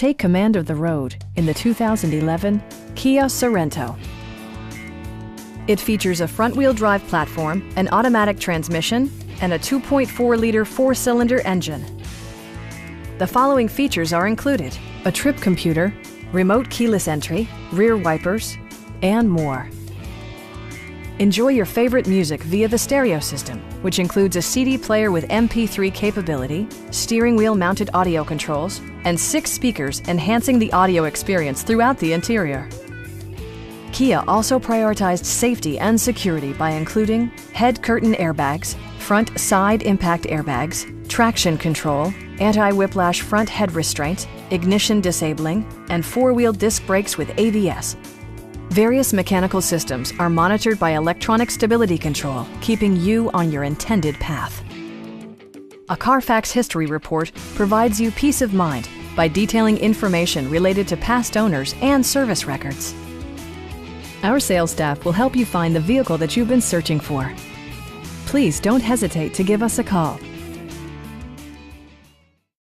Take command of the road in the 2011 Kia Sorento. It features a front-wheel drive platform, an automatic transmission, and a 2.4-liter four-cylinder engine. The following features are included: a trip computer, remote keyless entry, rear wipers, and more. Enjoy your favorite music via the stereo system, which includes a CD player with MP3 capability, steering wheel mounted audio controls, and 6 speakers enhancing the audio experience throughout the interior. Kia also prioritized safety and security by including head curtain airbags, front side impact airbags, traction control, anti-whiplash front head restraints, ignition disabling, and 4-wheel disc brakes with ABS. Various mechanical systems are monitored by electronic stability control, keeping you on your intended path. A Carfax history report provides you peace of mind by detailing information related to past owners and service records. Our sales staff will help you find the vehicle that you've been searching for. Please don't hesitate to give us a call.